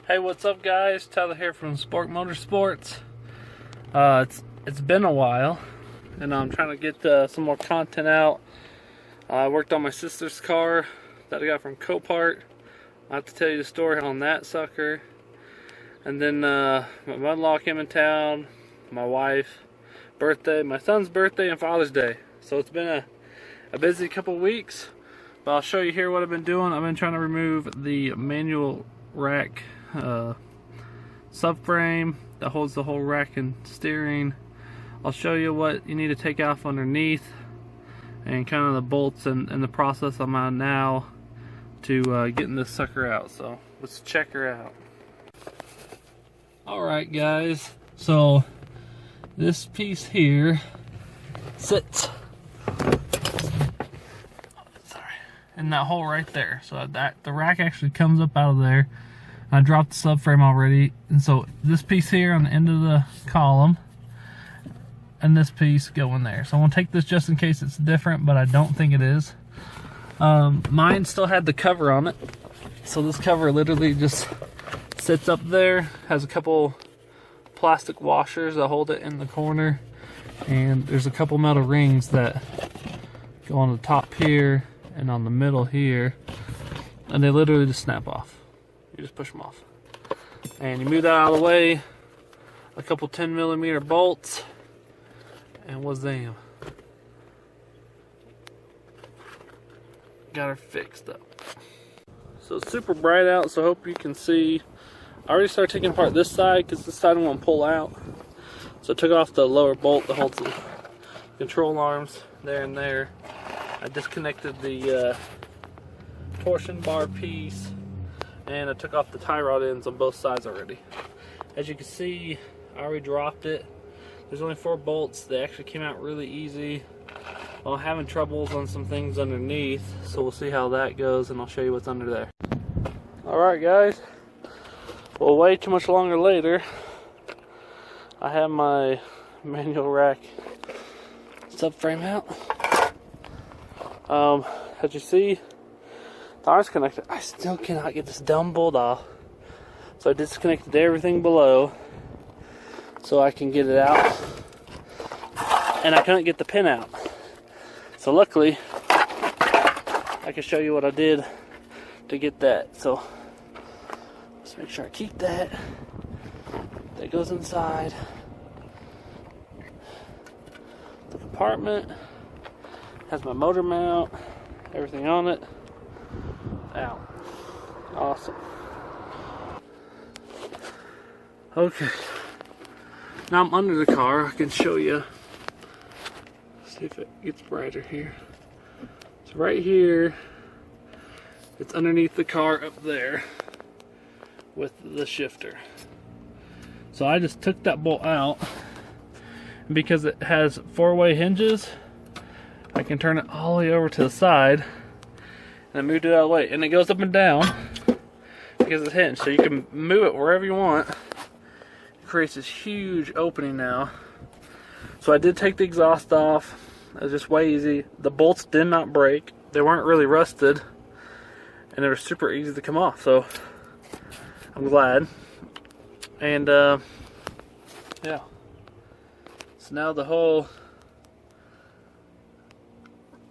Hey, what's up guys? Tyler here from Spork Motorsports. It's been a while and I'm trying to get some more content out. I worked on my sister's car that I got from Copart. I'll have to tell you the story on that sucker. And then my mother-in-law came in town, my wife's birthday, my son's birthday, and Father's Day. So it's been a busy couple weeks, but I'll show you here what I've been doing. I've been trying to remove the manual rack subframe that holds the whole rack and steering. I'll show you what you need to take off underneath and kind of the bolts and the process I'm on now to getting this sucker out. So let's check her out. Alright guys, so this piece here sits in that hole right there. So that the rack actually comes up out of there. I dropped the subframe already, and so this piece here on the end of the column and this piece go in there. So I'm gonna take this just in case it's different, but I don't think it is. Mine still had the cover on it, so this cover literally just sits up there, has a couple plastic washers that hold it in the corner, and there's a couple metal rings that go on the top here and on the middle here, and they literally just snap off. You just push them off and you move that out of the way, a couple 10mm bolts, and what's them, got her fixed up. So it's super bright out, so I hope you can see. I already started taking apart this side because this side won't pull out, so I took off the lower bolt that holds the control arms there and there. I disconnected the torsion bar piece, and I took off the tie rod ends on both sides already. As you can see, I already dropped it. There's only 4 bolts. They actually came out really easy. I'm having troubles on some things underneath, so we'll see how that goes, and I'll show you what's under there. Alright guys, well, way too much longer later, I have my manual rack subframe out. As you see, the arm's connected. I still cannot get this dumb bolt off, so I disconnected everything below so I can get it out, and I couldn't get the pin out. So luckily I can show you what I did to get that. So let's make sure I keep that. That goes inside the compartment. Has my motor mount, everything on it. Out. Awesome. Okay. Now I'm under the car. I can show you. See if it gets brighter here. So right here, it's underneath the car up there with the shifter. So I just took that bolt out, and because it has 4-way hinges, I can turn it all the way over to the side, and I moved it out of the way, and it goes up and down because it's hinged, so you can move it wherever you want. It creates this huge opening now. So I did take the exhaust off. It was just way easy. The bolts did not break. They weren't really rusted, and they were super easy to come off, so I'm glad. And yeah, so now the whole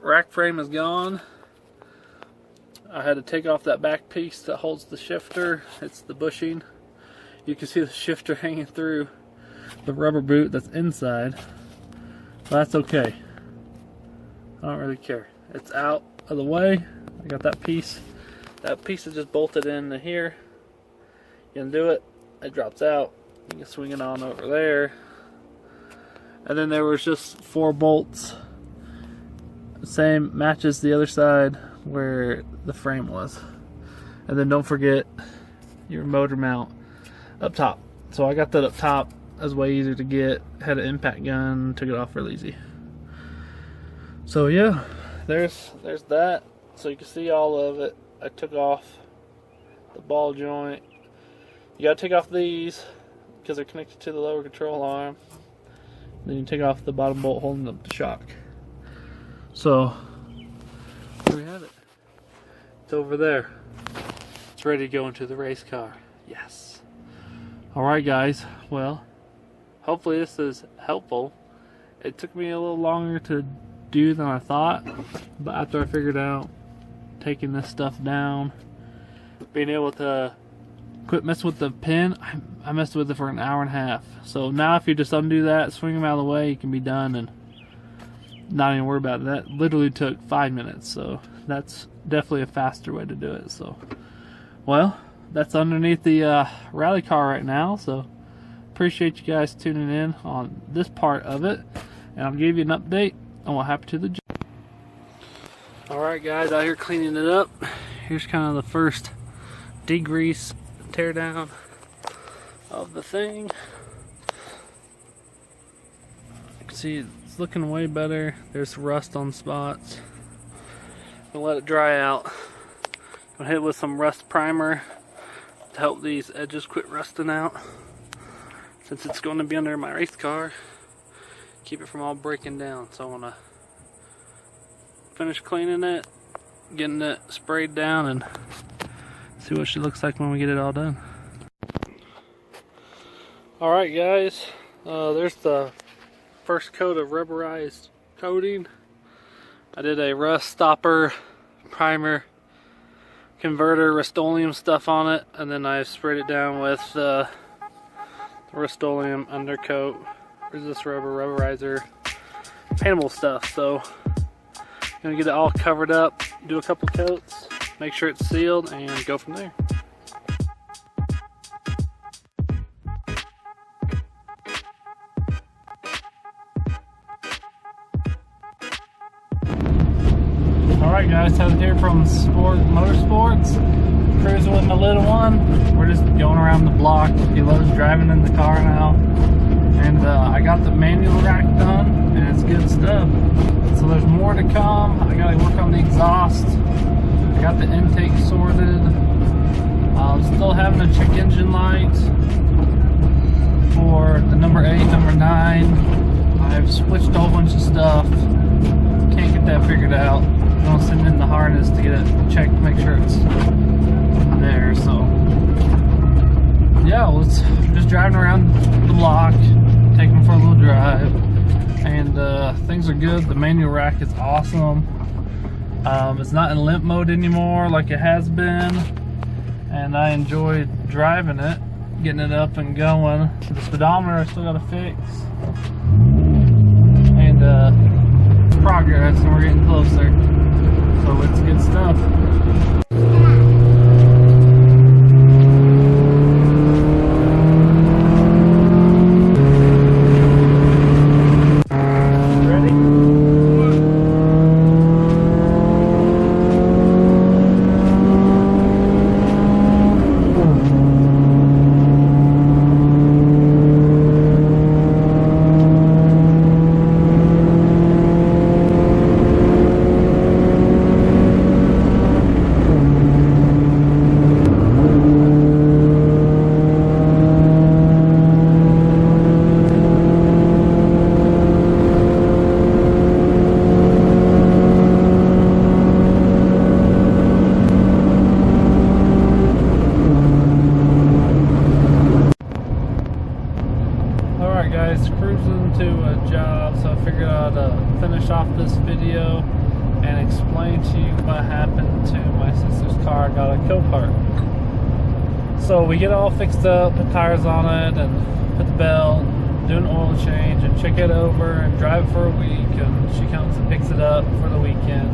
rack frame is gone. I had to take off that back piece that holds the shifter. It's the bushing. You can see the shifter hanging through the rubber boot that's inside, but that's okay. I don't really care. It's out of the way. I got that piece. That piece is just bolted into here. You undo it, it drops out. You can swing it on over there. And then there was just 4 bolts. Same, matches the other side where the frame was. And then don't forget your motor mount up top. So I got that up top. That was way easier to get. Had an impact gun, took it off real easy. So yeah, there's that. So you can see all of it. I took off the ball joint. You gotta take off these because they're connected to the lower control arm. Then you take off the bottom bolt holding up the shock. So there we have it. It's over there. It's ready to go into the race car. Yes. Alright guys, well, hopefully this is helpful. It took me a little longer to do than I thought, but after I figured out taking this stuff down, being able to quit messing with the pin, I messed with it for an hour and a half. So now if you just undo that, swing them out of the way, you can be done and not even worry about it. That literally took 5 minutes, so that's definitely a faster way to do it. So, well, that's underneath the rally car right now, so appreciate you guys tuning in on this part of it, and I'll give you an update on what happened to the job. Alright guys, out here cleaning it up. Here's kind of the first degrease, tear down of the thing. You can see it's looking way better. There's rust on spots. Gonna let it dry out. Gonna hit it with some rust primer to help these edges quit rusting out, since it's going to be under my race car, keep it from all breaking down. So I want to finish cleaning it, getting it sprayed down, and see what she looks like when we get it all done. Alright guys, there's the first coat of rubberized coating. I did a rust stopper, primer, converter, Rust-Oleum stuff on it, and then I sprayed it down with the Rust-Oleum undercoat, resist rubber, rubberizer, paintable stuff. So I'm gonna get it all covered up, do a couple coats, make sure it's sealed, and go from there. Alright guys, Tyler here from Spork Motorsports, cruising with my little one. We're just going around the block. He loves driving in the car now, and I got the manual rack done, and it's good stuff. So there's more to come. I gotta work on the exhaust. I got the intake sorted. I'm still having a check engine light for the number 8, number 9. I've switched a whole bunch of stuff. Can't get that figured out. I'm gonna send in the harness to get it checked to make sure it's there. So yeah, just driving around the block, taking them for a little drive, and things are good. The manual rack is awesome. It's not in limp mode anymore like it has been, and I enjoy driving it, getting it up and going. The speedometer I still gotta fix, and it's progress, and we're getting closer. So it's good stuff. Finish off this video and explain to you what happened to my sister's car. I got a kill part. So we get it all fixed up, put tires on it, and put the belt, do an oil change, and check it over and drive it for a week. And she comes and picks it up for the weekend.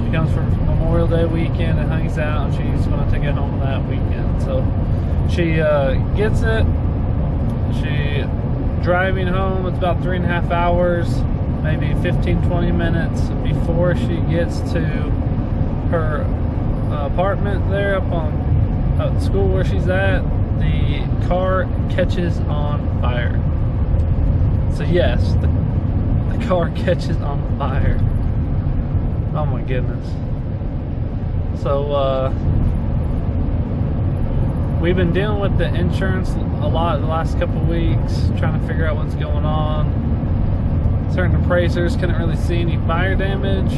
She comes for Memorial Day weekend and hangs out, and she's going to take it home that weekend. So she gets it. She driving home. It's about 3.5 hours. Maybe 15-20 minutes before she gets to her apartment there up on the school where she's at. The car catches on fire. So yes, the car catches on fire. Oh my goodness. So we've been dealing with the insurance a lot the last couple of weeks, trying to figure out what's going on. Certain appraisers couldn't really see any fire damage,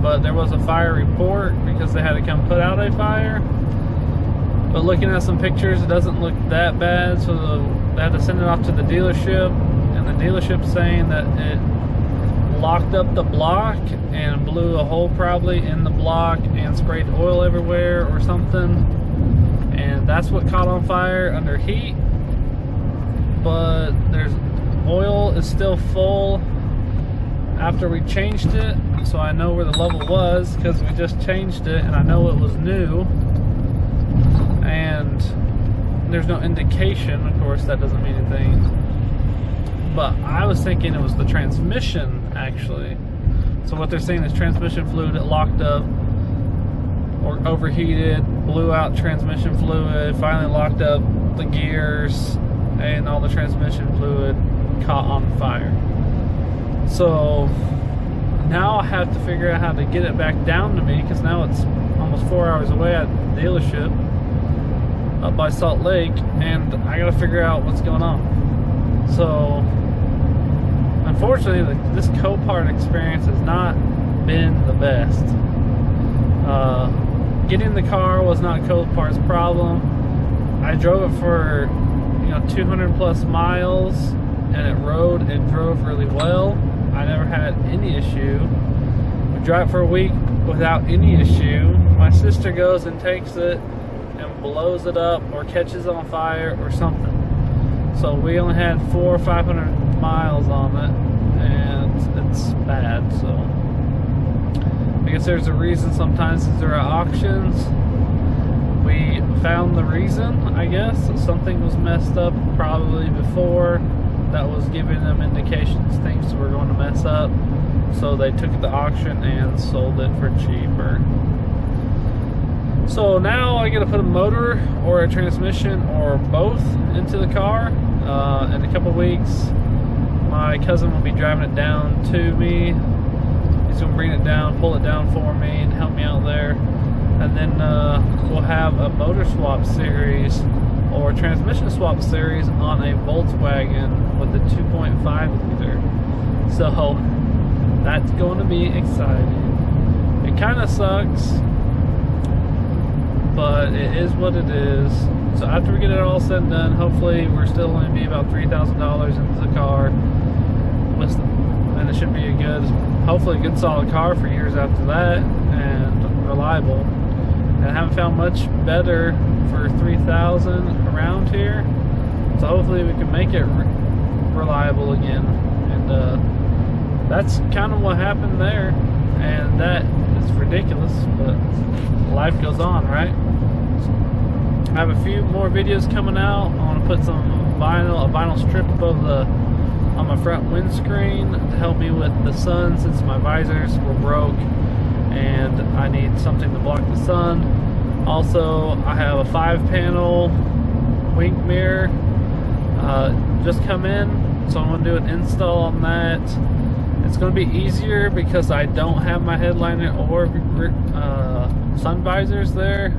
but there was a fire report because they had to come put out a fire. but looking at some pictures, it doesn't look that bad. So they had to send it off to the dealership, and the dealership's saying that it locked up the block and blew a hole probably in the block and sprayed oil everywhere or something, and that's what caught on fire under heat. But there's oil is still full after we changed it, so I know where the level was because we just changed it, and I know it was new, and there's no indication. Of course, that doesn't mean anything, but I was thinking it was the transmission actually. So what they're saying is transmission fluid, it locked up or overheated, blew out transmission fluid, finally locked up the gears, and all the transmission fluid caught on fire. So now I have to figure out how to get it back down to me, because now it's almost 4 hours away at the dealership up by Salt Lake, and I gotta figure out what's going on. So unfortunately, this Copart experience has not been the best. Getting the car was not Copart's problem. I drove it for 200 plus miles, and it rode and drove really well. I never had any issue. We drive it for a week without any issue. My sister goes and takes it and blows it up or catches on fire or something. So we only had 400 or 500 miles on it, and it's bad. So I guess there's a reason sometimes there are auctions. We found the reason, I guess. Something was messed up probably before that was giving them indications things were going to mess up. So they took it to auction and sold it for cheaper. So now I gotta put a motor or a transmission or both into the car. In a couple weeks, my cousin will be driving it down to me. He's gonna bring it down, pull it down for me, and help me out there. And then we'll have a motor swap series or transmission swap series on a Volkswagen with a 2.5 liter. So that's going to be exciting. It kind of sucks, but it is what it is. So after we get it all said and done, hopefully we're still going to be about $3,000 into the car, and it should be a good, hopefully a good solid car for years after that, and reliable. And I haven't found much better for $3,000 around here, so hopefully we can make it reliable again. And that's kind of what happened there, and that is ridiculous, but life goes on, right? I have a few more videos coming out. I want to put some vinyl, a vinyl strip above on my front windscreen to help me with the sun, since my visors were broke and I need something to block the sun. Also, I have a 5-panel wing mirror just come in, so I'm going to do an install on that. It's going to be easier because I don't have my headliner or sun visors there,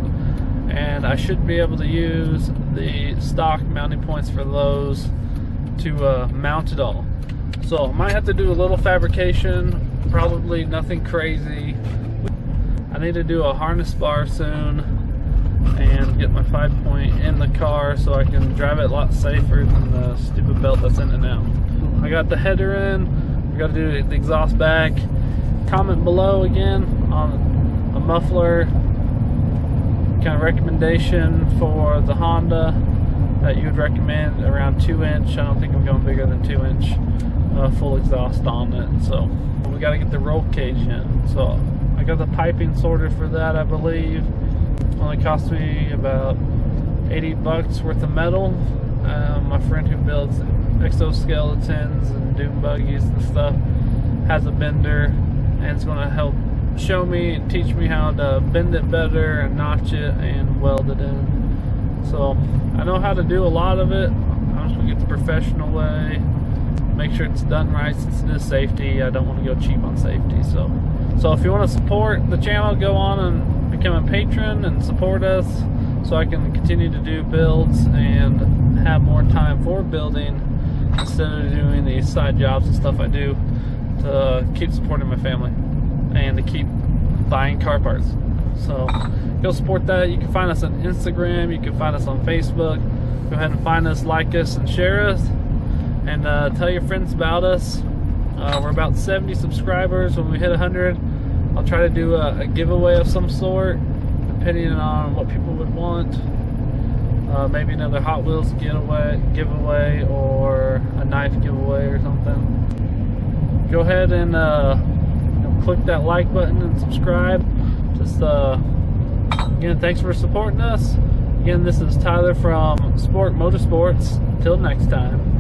and I should be able to use the stock mounting points for those to mount it all. So I might have to do a little fabrication, probably nothing crazy. I need to do a harness bar soon and get my 5-point in the car so I can drive it a lot safer than the stupid belt that's in it now. I got the header in, we got to do the exhaust back. Comment below again on a muffler kind of recommendation for the Honda that you would recommend, around 2-inch. I don't think I'm going bigger than 2-inch full exhaust on it. So we got to get the roll cage in. So I got the piping sorted for that, I believe. Only cost me about $80 worth of metal. My friend who builds exoskeletons and dune buggies and stuff has a bender, and it's going to help show me and teach me how to bend it better and notch it and weld it in. So I know how to do a lot of it. I'm just going to get the professional way, make sure it's done right, since it is safety. I don't want to go cheap on safety. So if you want to support the channel, go on and become a patron and support us so I can continue to do builds and have more time for building instead of doing these side jobs and stuff I do to keep supporting my family and to keep buying car parts. So go support that. You can find us on Instagram, you can find us on Facebook. Go ahead and find us, like us, and share us, and tell your friends about us. We're about 70 subscribers. When we hit 100, I'll try to do a giveaway of some sort, depending on what people would want. Maybe another Hot Wheels giveaway, or a knife giveaway or something. Go ahead and click that like button and subscribe. Just again, thanks for supporting us. Again, this is Tyler from Spork Motorsports. Till next time.